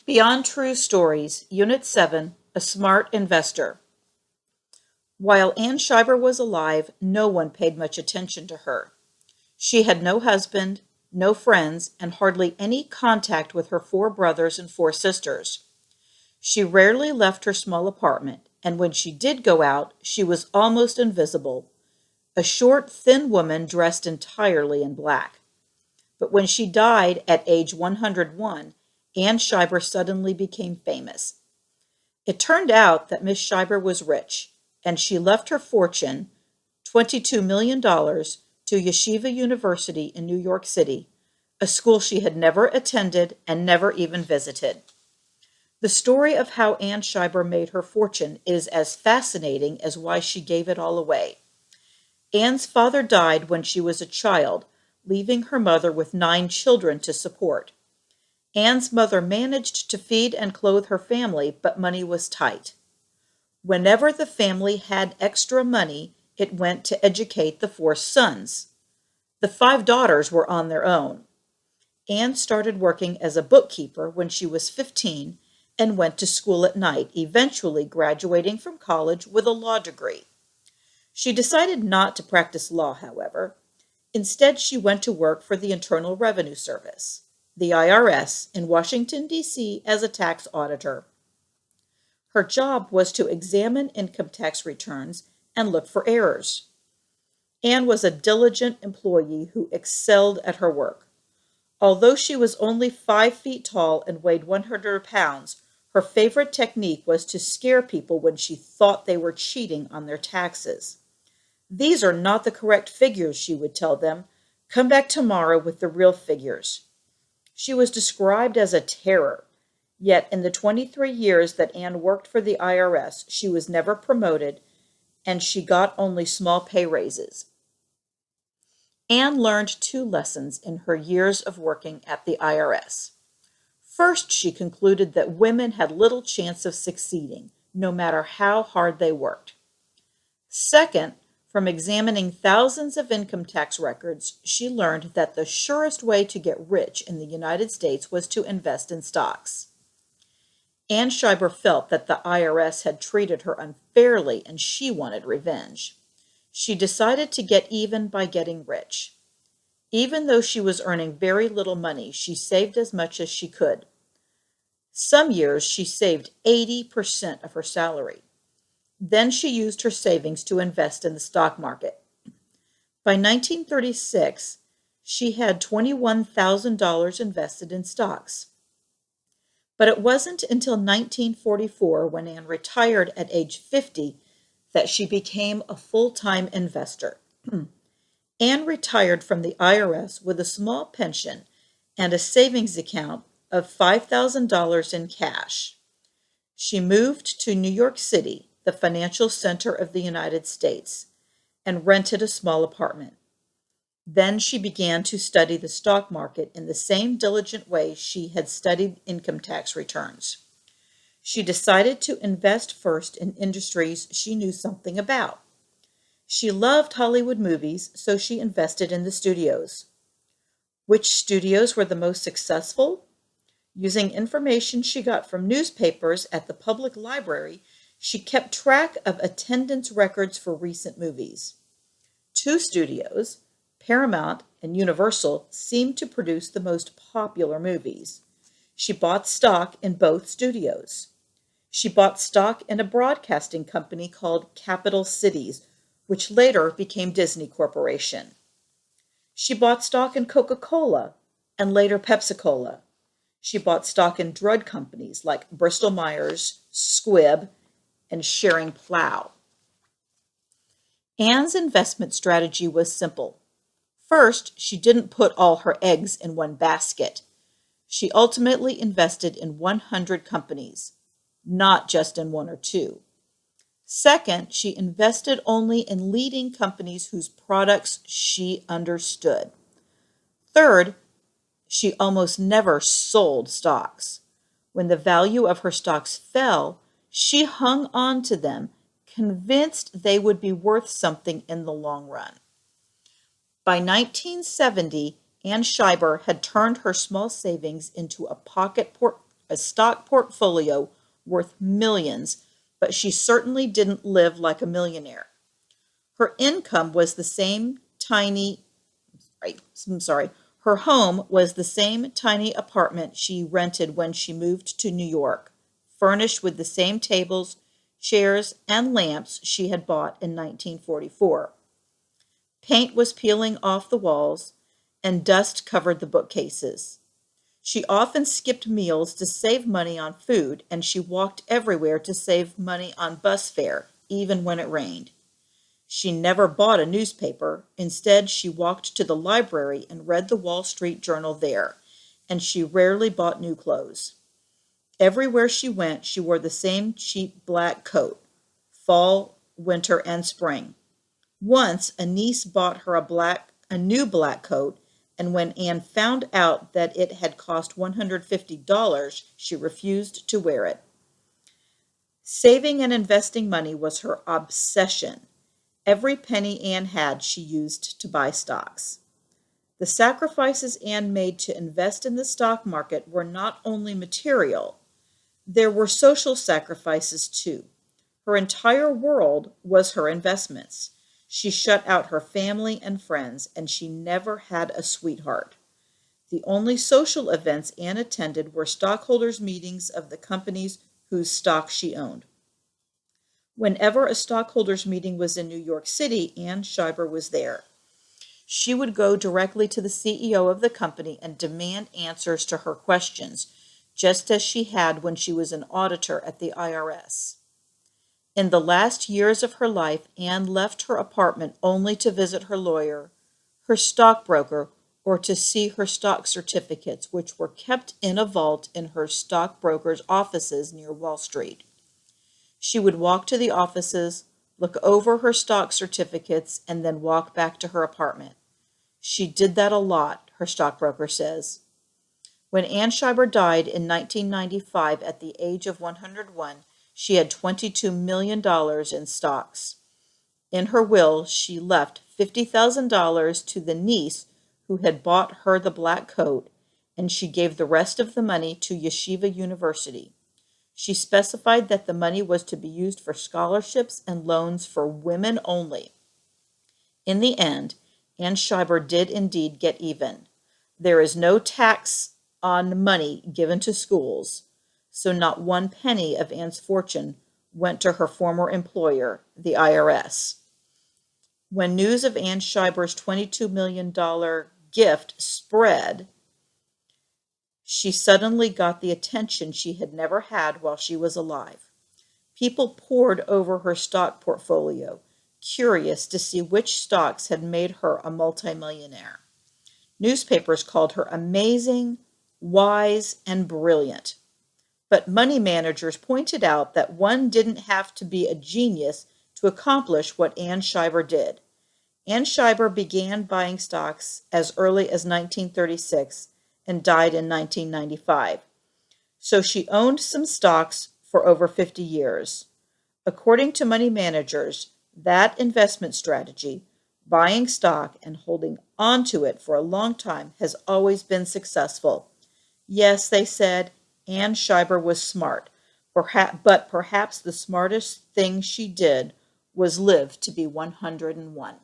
Beyond True Stories, Unit 7, A Smart Investor. While Anne Scheiber was alive, no one paid much attention to her. She had no husband, no friends, and hardly any contact with her four brothers and four sisters. She rarely left her small apartment, and when she did go out, she was almost invisible, a short, thin woman dressed entirely in black. But when she died at age 101, Anne Scheiber suddenly became famous. It turned out that Miss Scheiber was rich, and she left her fortune, $22 million, to Yeshiva University in New York City, a school she had never attended and never even visited. The story of how Anne Scheiber made her fortune is as fascinating as why she gave it all away. Anne's father died when she was a child, leaving her mother with 9 children to support. Anne's mother managed to feed and clothe her family, but money was tight. Whenever the family had extra money, it went to educate the 4 sons. The 5 daughters were on their own. Anne started working as a bookkeeper when she was 15 and went to school at night, eventually graduating from college with a law degree. She decided not to practice law, however. Instead, she went to work for the Internal Revenue Service, the IRS, in Washington, D.C. as a tax auditor. Her job was to examine income tax returns and look for errors. Anne was a diligent employee who excelled at her work. Although she was only 5 feet tall and weighed 100 pounds, her favorite technique was to scare people when she thought they were cheating on their taxes. "These are not the correct figures," she would tell them. "Come back tomorrow with the real figures." She was described as a terror. Yet in the 23 years that Anne worked for the IRS, she was never promoted, and she got only small pay raises. Anne learned 2 lessons in her years of working at the IRS. First, she concluded that women had little chance of succeeding, no matter how hard they worked. Second, from examining thousands of income tax records, she learned that the surest way to get rich in the United States was to invest in stocks. Anne Scheiber felt that the IRS had treated her unfairly and she wanted revenge. She decided to get even by getting rich. Even though she was earning very little money, she saved as much as she could. Some years she saved 80% of her salary. Then she used her savings to invest in the stock market. By 1936, she had $21,000 invested in stocks. But it wasn't until 1944, when Anne retired at age 50, that she became a full-time investor. Anne retired from the IRS with a small pension and a savings account of $5,000 in cash. She moved to New York City, the financial center of the United States, and rented a small apartment. Then she began to study the stock market in the same diligent way she had studied income tax returns. She decided to invest first in industries she knew something about. She loved Hollywood movies, so she invested in the studios. Which studios were the most successful? Using information she got from newspapers at the public library, she kept track of attendance records for recent movies. 2 studios, Paramount and Universal, seemed to produce the most popular movies. She bought stock in both studios. She bought stock in a broadcasting company called Capital Cities, which later became Disney Corporation. She bought stock in Coca-Cola and later Pepsi-Cola. She bought stock in drug companies like Bristol-Myers, Squibb, and Schering-Plough. Anne's investment strategy was simple. First, she didn't put all her eggs in one basket. She ultimately invested in 100 companies, not just in 1 or 2. Second, she invested only in leading companies whose products she understood. Third, she almost never sold stocks. When the value of her stocks fell, she hung on to them, convinced they would be worth something in the long run. By 1970, Anne Scheiber had turned her small savings into a pocket a stock portfolio worth millions, but she certainly didn't live like a millionaire. Her income was the same tiny, right, I'm sorry, her home was the same tiny apartment she rented when she moved to New York, furnished with the same tables, chairs, and lamps she had bought in 1944. Paint was peeling off the walls, and dust covered the bookcases. She often skipped meals to save money on food, and she walked everywhere to save money on bus fare, even when it rained. She never bought a newspaper. Instead, she walked to the library and read the Wall Street Journal there, and she rarely bought new clothes. Everywhere she went, she wore the same cheap black coat, fall, winter, and spring. Once, a niece bought her a new black coat, and when Anne found out that it had cost $150, she refused to wear it. Saving and investing money was her obsession. Every penny Anne had, she used to buy stocks. The sacrifices Anne made to invest in the stock market were not only material, there were social sacrifices too. Her entire world was her investments. She shut out her family and friends, and she never had a sweetheart. The only social events Anne attended were stockholders' meetings of the companies whose stock she owned. Whenever a stockholders' meeting was in New York City, Anne Scheiber was there. She would go directly to the CEO of the company and demand answers to her questions, just as she had when she was an auditor at the IRS. In the last years of her life, Anne left her apartment only to visit her lawyer, her stockbroker, or to see her stock certificates, which were kept in a vault in her stockbroker's offices near Wall Street. She would walk to the offices, look over her stock certificates, and then walk back to her apartment. She did that a lot, her stockbroker says. When Anne Scheiber died in 1995 at the age of 101, she had $22 million in stocks. In her will, she left $50,000 to the niece who had bought her the black coat, and she gave the rest of the money to Yeshiva University. She specified that the money was to be used for scholarships and loans for women only. In the end, Anne Scheiber did indeed get even. There is no tax on money given to schools, so not one penny of Anne's fortune went to her former employer, the IRS. When news of Anne Scheiber's $22 million gift spread, she suddenly got the attention she had never had while she was alive. People poured over her stock portfolio, curious to see which stocks had made her a multimillionaire. Newspapers called her amazing, wise, and brilliant. But money managers pointed out that one didn't have to be a genius to accomplish what Anne Scheiber did. Anne Scheiber began buying stocks as early as 1936 and died in 1995. So she owned some stocks for over 50 years. According to money managers, that investment strategy, buying stock and holding on to it for a long time, has always been successful. Yes, they said, Anne Scheiber was smart, but perhaps the smartest thing she did was live to be 101.